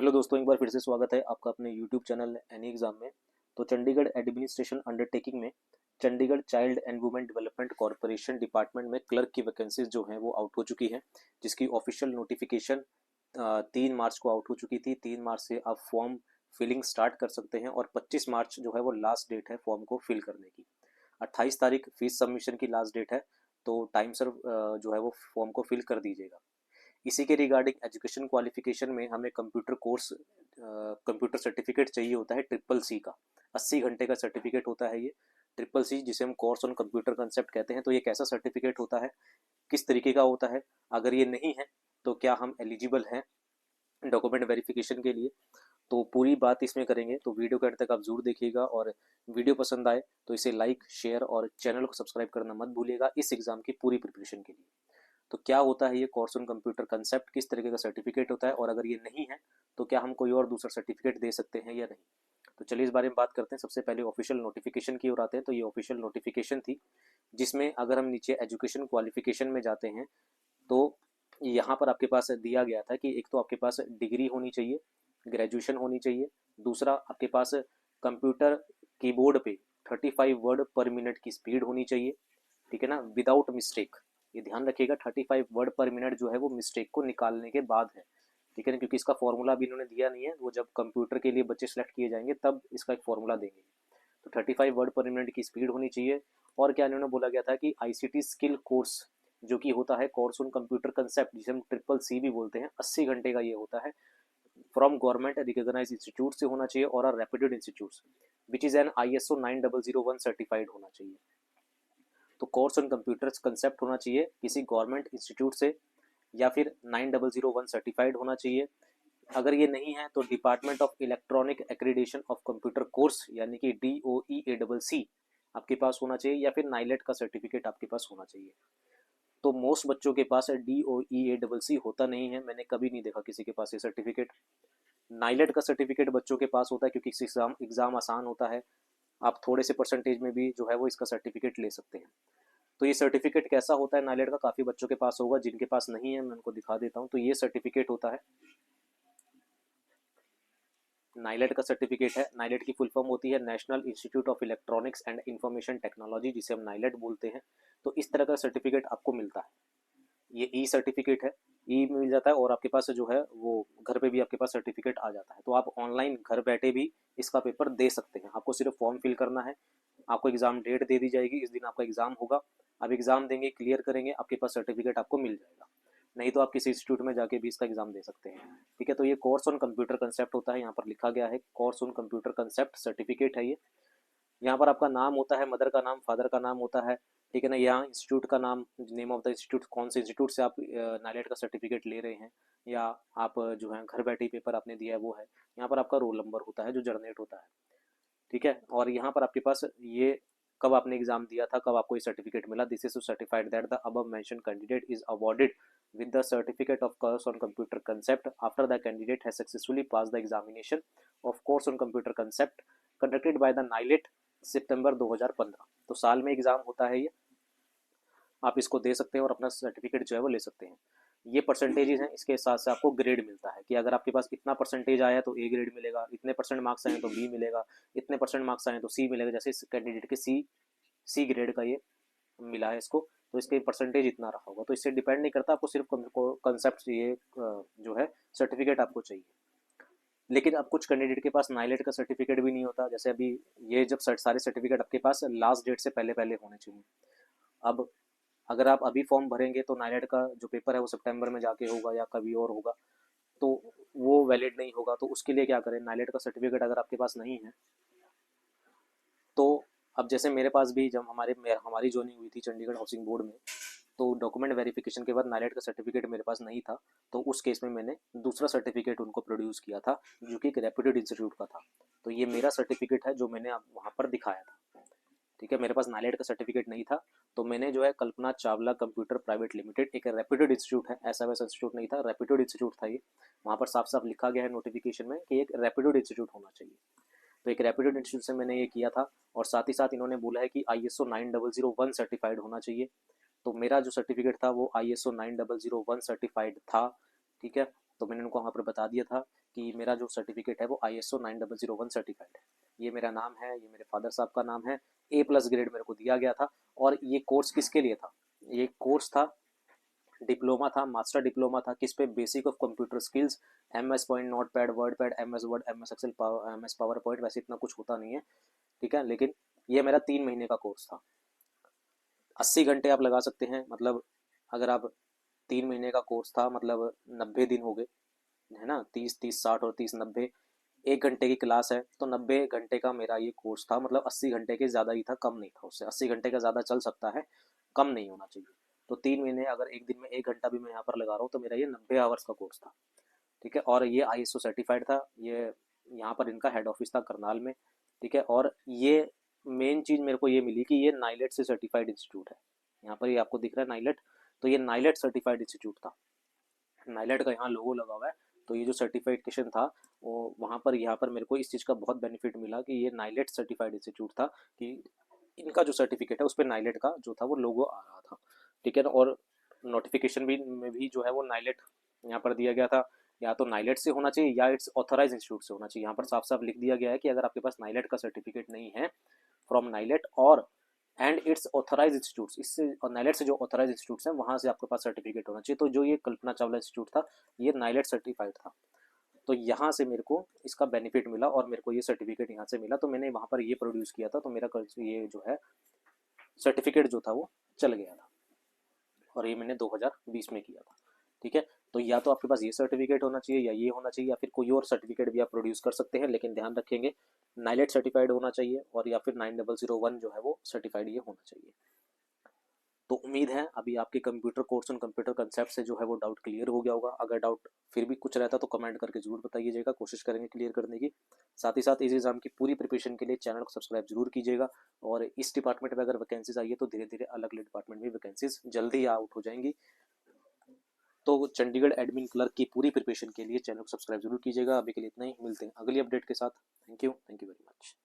Hello दोस्तों, एक बार फिर से स्वागत है आपका अपने यूट्यूब चैनल एनी एग्जाम में। तो चंडीगढ़ एडमिनिस्ट्रेशन अंडरटेकिंग में Chandigarh child and women development corporation department में क्लर्क की वैकेंसीज जो हैं वो आउट हो चुकी हैं, जिसकी ऑफिशियल नोटिफिकेशन 3 मार्च को आउट हो चुकी थी। 3 मार्च से आप फॉर्म फिलिंग स्टार्ट कर सकते हैं और 25 मार्च जो है वो लास्ट डेट है फॉर्म को फिल करने की। 28 तारीख फीस सबमिशन की लास्ट डेट है, तो टाइम सर जो है वो फॉर्म को फिल कर दीजिएगा। इसी के रिगार्डिंग एजुकेशन क्वालिफिकेशन में हमें कंप्यूटर कोर्स कंप्यूटर सर्टिफिकेट चाहिए होता है CCC का। 80 घंटे का सर्टिफिकेट होता है ये CCC, जिसे हम कोर्स ऑन कंप्यूटर कंसेप्ट कहते हैं। तो ये कैसा सर्टिफिकेट होता है, किस तरीके का होता है, अगर ये नहीं है तो क्या हम एलिजिबल हैं डॉक्यूमेंट वेरिफिकेशन के लिए, तो पूरी बात इसमें करेंगे। तो वीडियो के अंत तक आप जरूर देखिएगा और वीडियो पसंद आए तो इसे लाइक शेयर और चैनल को सब्सक्राइब करना मत भूलिएगा इस एग्जाम की पूरी प्रिपरेशन के लिए। तो क्या होता है ये कोर्स ऑन कंप्यूटर कंसेप्ट, किस तरीके का सर्टिफिकेट होता है, और अगर ये नहीं है तो क्या हम कोई और दूसरा सर्टिफिकेट दे सकते हैं या नहीं। तो चलिए इस बारे में बात करते हैं। सबसे पहले ऑफिशियल नोटिफिकेशन की ओर आते हैं। तो ये ऑफिशियल नोटिफिकेशन थी, जिसमें अगर हम नीचे एजुकेशन क्वालिफिकेशन में जाते हैं तो यहाँ पर आपके पास दिया गया था कि एक तो आपके पास डिग्री होनी चाहिए, ग्रेजुएशन होनी चाहिए। दूसरा आपके पास कंप्यूटर कीबोर्ड पे 35 वर्ड पर मिनट की स्पीड होनी चाहिए, ठीक है ना, विदाउट मिस्टेक। ये ध्यान रखिएगा, 35 वर्ड पर मिनट जो है वो मिस्टेक को निकालने के बाद है, ठीक है ना, क्योंकि इसका फॉर्मूला भी इन्होंने दिया नहीं है। वो जब कंप्यूटर के लिए बच्चे सेलेक्ट किए जाएंगे तब इसका एक फॉर्मूला देंगे। तो 35 वर्ड पर मिनट की स्पीड होनी चाहिए। और क्या इन्होंने बोला गया था कि ICT स्किल कोर्स जो कि होता है कोर्स ऑन कंप्यूटर कंसेप्ट, जिसे हम CCC भी बोलते हैं, 80 घंटे का ये होता है। फ्रॉम गवर्नमेंट रिकॉग्नाइज इंस्टीट्यूट से होना चाहिए और reputed institute which is an ISO 9001 certified होना चाहिए। तो कोर्स ऑन कंप्यूटर्स कंसेप्ट होना चाहिए किसी गवर्नमेंट इंस्टीट्यूट से, या फिर 9001 सर्टिफाइड होना चाहिए। अगर ये नहीं है तो department of electronic accreditation of computer course यानी कि DOEACC आपके पास होना चाहिए, या फिर नाइलेट का सर्टिफिकेट आपके पास होना चाहिए। तो मोस्ट बच्चों के पास DOEACC होता नहीं है, मैंने कभी नहीं देखा किसी के पास ये सर्टिफिकेट। नाइलेट का सर्टिफिकेट बच्चों के पास होता है क्योंकि एग्जाम आसान होता है, आप थोड़े से परसेंटेज में भी जो है वो इसका सर्टिफिकेट ले सकते हैं। तो ये सर्टिफिकेट कैसा होता है नाइलेट का, काफ़ी बच्चों के पास होगा, जिनके पास नहीं है मैं उनको दिखा देता हूँ। तो ये सर्टिफिकेट होता है, नाइलेट का सर्टिफिकेट है। नाइलेट की फुल फॉर्म होती है national institute of electronics and information technology, जिसे हम नाइलेट बोलते हैं। तो इस तरह का सर्टिफिकेट आपको मिलता है। ये ई सर्टिफिकेट है, ई मिल जाता है, और आपके पास जो है वो घर पे भी आपके पास सर्टिफिकेट आ जाता है। तो आप ऑनलाइन घर बैठे भी इसका पेपर दे सकते हैं। आपको सिर्फ फॉर्म फिल करना है, आपको एग्जाम डेट दे दी जाएगी, इस दिन आपका एग्जाम होगा, आप एग्जाम देंगे, क्लियर करेंगे, आपके पास सर्टिफिकेट आपको मिल जाएगा। नहीं तो आप किसी इंस्टीट्यूट में जाके भी इसका एग्जाम दे सकते हैं, ठीक है। तो ये कोर्स ऑन कंप्यूटर कंसेप्ट होता है, यहाँ पर लिखा गया है course on computer concept certificate है ये। यहाँ पर आपका नाम होता है, मदर का नाम, फादर का नाम होता है, ठीक है ना। यहाँ इंस्टीट्यूट का नाम, नेम ऑफ द इंस्टीट्यूट, कौन से इंस्टीट्यूट से आप नाइलेट का सर्टिफिकेट ले रहे हैं, या आप जो है घर बैठे पेपर आपने दिया है वो है। यहाँ पर आपका रोल नंबर होता है जो जनरेट होता है, ठीक है। और यहाँ पर आपके पास ये कब आपने एग्जाम दिया था, कब आपको ये सर्टिफिकेट मिला। This is certified that the above mention candidate is awarded with the certificate of course on computer concept after the candidate has successfully passed the examination of course on computer concept conducted by the NILET सितंबर 2015। तो साल में exam होता है ये, आप इसको दे सकते हैं और अपना सर्टिफिकेट जो है वो ले सकते हैं। ये परसेंटेजेस हैं, इसके साथ से आपको ग्रेड मिलता है कि अगर आपके पास इतना परसेंटेज आया तो A ग्रेड मिलेगा, इतने परसेंट मार्क्स आए तो B मिलेगा, इतने परसेंट मार्क्स आए तो C मिलेगा। जैसे इस कैंडिडेट के सी ग्रेड का ये मिला है इसको, तो इसके परसेंटेज इतना रहा होगा। तो इससे डिपेंड नहीं करता, आपको सिर्फ कंसेप्ट ये जो है सर्टिफिकेट आपको चाहिए। लेकिन अब कुछ कैंडिडेट के पास नाइलेट का सर्टिफिकेट भी नहीं होता। जैसे अभी ये जब सारे सर्टिफिकेट आपके पास लास्ट डेट से पहले पहले होने चाहिए। अब अगर आप अभी फॉर्म भरेंगे तो नाइलेट का जो पेपर है वो सितंबर में जाके होगा या कभी और होगा, तो वो वैलिड नहीं होगा। तो उसके लिए क्या करें, नाइलेट का सर्टिफिकेट अगर आपके पास नहीं है तो अब जैसे मेरे पास भी जब हमारी ज्वाइनिंग हुई थी चंडीगढ़ हाउसिंग बोर्ड में, तो डॉक्यूमेंट वेरिफिकेशन के बाद नाइलेट का सर्टिफिकेट मेरे पास नहीं था। तो उस केस में मैंने दूसरा सर्टिफिकेट उनको प्रोड्यूस किया था जो कि एक रेप्यूटेड इंस्टीट्यूट का था। तो ये मेरा सर्टिफिकेट है जो मैंने वहाँ पर दिखाया था, ठीक है। मेरे पास नाइलेट का सर्टिफिकेट नहीं था, तो मैंने जो है Kalpana Chawla computer private limited, एक रेप्यूटेड इंस्टीट्यूट है, ऐसा वैसा इंस्टीट्यूट नहीं था, रेप्यूटेड इंस्टीट्यूट था ये। वहाँ पर साफ साफ लिखा गया है नोटिफिकेशन में कि एक रेप्यूटेड इंस्टीट्यूट होना चाहिए। तो एक रेप्यूटेड इंस्टीट्यूट से मैंने ये किया था, और साथ ही साथ इन्होंने बोला है कि ISO 9001 सर्टिफाइड होना चाहिए। तो मेरा जो सर्टिफिकेट था वो ISO 9001 सर्टिफाइड था, ठीक है। तो मैंने उनको वहाँ पर बता दिया था कि मेरा जो सर्टिफिकेट है वो ISO 9001 सर्टिफाइड है, ये मेरा नाम है, ये मेरे फादर साहब का नाम है, A+ ग्रेड मेरे को दिया गया था। और ये कोर्स किसके लिए था? ये कोर्स था, डिप्लोमा था, मास्टर डिप्लोमा था, किस पे? Basic of computer skills, MS point, notepad, WordPad, MS Word, MS Excel, MS PowerPoint. वैसे इतना कुछ होता नहीं है, ठीक है, लेकिन ये मेरा 3 महीने का कोर्स था। 80 घंटे आप लगा सकते हैं, मतलब अगर आप 3 महीने का कोर्स था, मतलब 90 दिन हो गए, है ना, 30, 30, 60 और 30, 90, 1 घंटे की क्लास है, तो 90 घंटे का मेरा ये कोर्स था, मतलब 80 घंटे के ज़्यादा ही था, कम नहीं था उससे। 80 घंटे का ज़्यादा चल सकता है, कम नहीं होना चाहिए। तो 3 महीने, अगर एक दिन में 1 घंटा भी मैं यहाँ पर लगा रहा हूँ, तो मेरा ये 90 आवर्स का कोर्स था, ठीक है। और ये ISO सर्टिफाइड था, ये यहाँ पर इनका हेड ऑफिस था करनाल में, ठीक है। और ये मेन चीज़ मेरे को ये मिली कि ये नाइलेट से सर्टिफाइड इंस्टीट्यूट है। यहाँ पर ये आपको दिख रहा है नाइलेट, तो ये नाइलेट सर्टिफाइड इंस्टीट्यूट था, नाइलेट का यहाँ लोगो लगा हुआ है। तो ये जो सर्टिफिकेशन था वो वहाँ पर, यहाँ पर मेरे को इस चीज़ का बहुत बेनिफिट मिला कि ये नाइलेट सर्टिफाइड इंस्टीट्यूट था, कि इनका जो सर्टिफिकेट है उस पर नाइलेट का जो था वो लोगो आ रहा था, ठीक है ना। और नोटिफिकेशन भी में भी जो है वो नाइलेट यहाँ पर दिया गया था, या तो नाइलेट से होना चाहिए या इट्स ऑथराइज इंस्टीट्यूट से होना चाहिए। यहाँ पर साफ साफ लिख दिया गया है कि अगर आपके पास नाइलेट का सर्टिफिकेट नहीं है फ्रॉम नाइलेट और एंड इट्स ऑथराइज इंस्टीट्यूट, इससे और नाइलेट से जो ऑथराइज इंस्टीट्यूट हैं वहाँ से आपके पास सर्टिफिकेट होना चाहिए। तो जो ये कल्पना चावला इंस्टीट्यूट था ये नाइलेट सर्टिफाइड था, तो यहाँ से मेरे को इसका बेनिफिट मिला और मेरे को ये सर्टिफिकेट यहाँ से मिला, तो मैंने वहाँ पर ये प्रोड्यूस किया था, तो मेरा ये जो है सर्टिफिकेट जो था वो चल गया था, और ये मैंने 2020 में किया था, ठीक है। तो या तो आपके पास ये सर्टिफिकेट होना चाहिए या ये होना चाहिए, या फिर कोई और सर्टिफिकेट भी आप प्रोड्यूस कर सकते हैं, लेकिन ध्यान रखेंगे नाइलेट सर्टिफाइड होना चाहिए, और या फिर 9001 जो है वो सर्टिफाइड ये होना चाहिए। तो उम्मीद है अभी आपके कंप्यूटर कोर्स और कंप्यूटर कंसेप्ट से जो है वो डाउट क्लियर हो गया होगा। अगर डाउट फिर भी कुछ रहता तो कमेंट करके जरूर बताइएगा, कोशिश करेंगे क्लियर करने की। साथ ही साथ इस एग्जाम की पूरी प्रिपरेशन के लिए चैनल को सब्सक्राइब जरूर कीजिएगा, और इस डिपार्टमेंट में अगर वैकेंसीज आई है तो धीरे धीरे अलग अलग डिपार्टमेंट में वैकेंसीज जल्दी आउट हो जाएंगी। तो चंडीगढ़ एडमिन क्लर्क की पूरी प्रिपरेशन के लिए चैनल को सब्सक्राइब जरूर कीजिएगा। अभी के लिए इतना ही, मिलते हैं अगली अपडेट के साथ। Thank you very much.